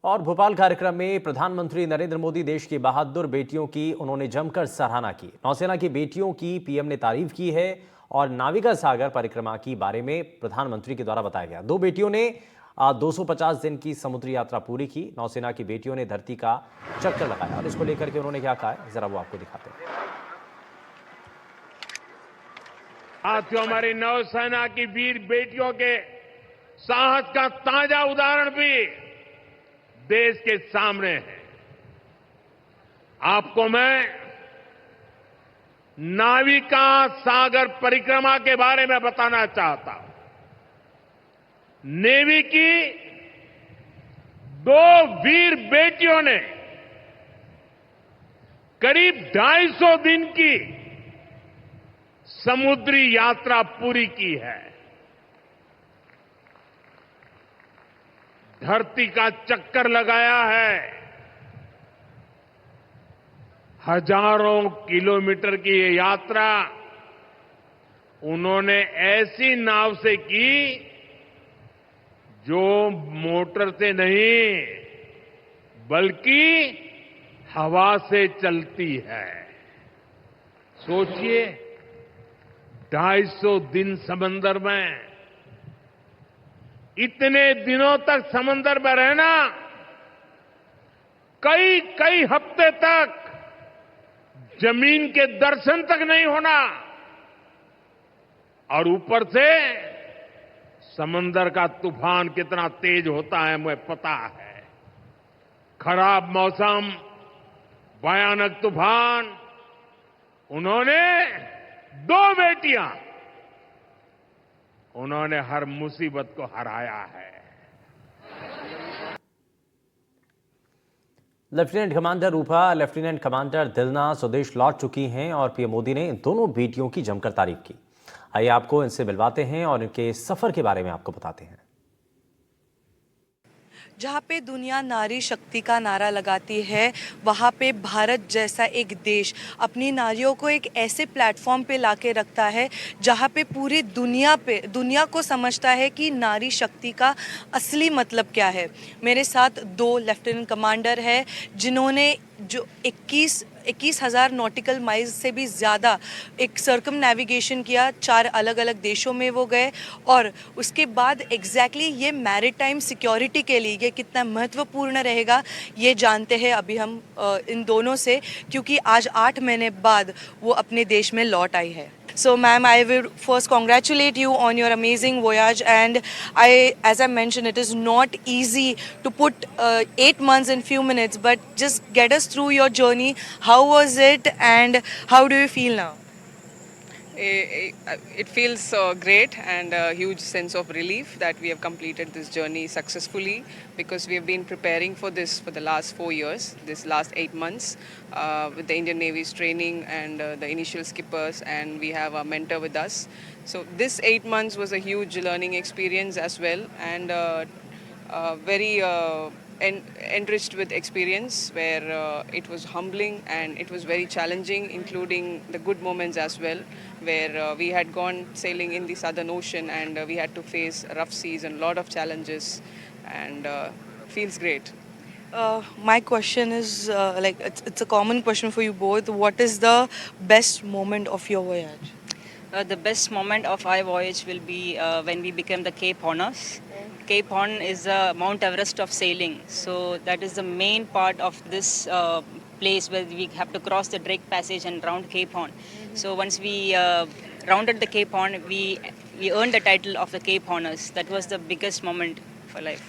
और भोपाल कार्यक्रम में प्रधानमंत्री नरेंद्र मोदी देश की बहादुर बेटियों की उन्होंने जमकर सराहना की। नौसेना की बेटियों की पीएम ने तारीफ की है और नाविका सागर परिक्रमा के बारे में प्रधानमंत्री के द्वारा बताया गया। दो बेटियों ने 250 दिन की समुद्री यात्रा पूरी की। नौसेना की बेटियों ने धरती का चक्कर लगाया और इसको लेकर के उन्होंने क्या कहा है, जरा वो आपको दिखाते हैं। साथियों, हमारी नौसेना की वीर बेटियों के साहस का ताजा उदाहरण भी देश के सामने है। आपको मैं नाविका सागर परिक्रमा के बारे में बताना चाहता हूं। नेवी की दो वीर बेटियों ने करीब 250 दिन की समुद्री यात्रा पूरी की है। धरती का चक्कर लगाया है। हजारों किलोमीटर की ये यात्रा उन्होंने ऐसी नाव से की जो मोटर से नहीं बल्कि हवा से चलती है। सोचिए, 250 दिन समंदर में, इतने दिनों तक समंदर में रहना, कई कई हफ्ते तक जमीन के दर्शन तक नहीं होना, और ऊपर से समंदर का तूफान कितना तेज होता है मुझे पता है। खराब मौसम, भयानक तूफान, उन्होंने दो बेटियां, उन्होंने हर मुसीबत को हराया है। लेफ्टिनेंट कमांडर रूपा, लेफ्टिनेंट कमांडर दिलना स्वदेश लौट चुकी हैं और पीएम मोदी ने दोनों बेटियों की जमकर तारीफ की। आइए आपको इनसे मिलवाते हैं और इनके सफर के बारे में आपको बताते हैं। जहाँ पे दुनिया नारी शक्ति का नारा लगाती है, वहाँ पे भारत जैसा एक देश अपनी नारियों को एक ऐसे प्लेटफॉर्म पे लाके रखता है जहाँ पे पूरी दुनिया को समझता है कि नारी शक्ति का असली मतलब क्या है। मेरे साथ दो लेफ्टिनेंट कमांडर है जिन्होंने जो 21,000 नॉटिकल माइल्स से भी ज़्यादा एक सर्कम नेविगेशन किया। 4 अलग अलग देशों में वो गए और उसके बाद एग्जैक्टली ये मैरीटाइम सिक्योरिटी के लिए ये कितना महत्वपूर्ण रहेगा ये जानते हैं अभी हम इन दोनों से, क्योंकि आज 8 महीने बाद वो अपने देश में लौट आई है। So ma'am, I will first congratulate you on your amazing voyage, and as I mentioned, it is not easy to put 8 months in few minutes, but just get us through your journey. How was it and how do you feel now? It feels great and a huge sense of relief that we have completed this journey successfully, because we have been preparing for this for the last 4 years, this last 8 months with the Indian Navy's training and the initial skippers, and we have a mentor with us. So this 8 months was a huge learning experience as well, and very enriched with experience, where it was humbling and it was very challenging, including the good moments as well, where we had gone sailing in the Southern Ocean and we had to face rough seas and a lot of challenges, and feels great. My question is it's a common question for you both. What is the best moment of your voyage? The best moment of our voyage will be when we became the Cape Horners. Cape Horn is the Mount Everest of sailing, so that is the main part of this place where we have to cross the Drake Passage and round Cape Horn. So once we rounded the Cape Horn, we earned the title of the Cape Horners. That was the biggest moment for life.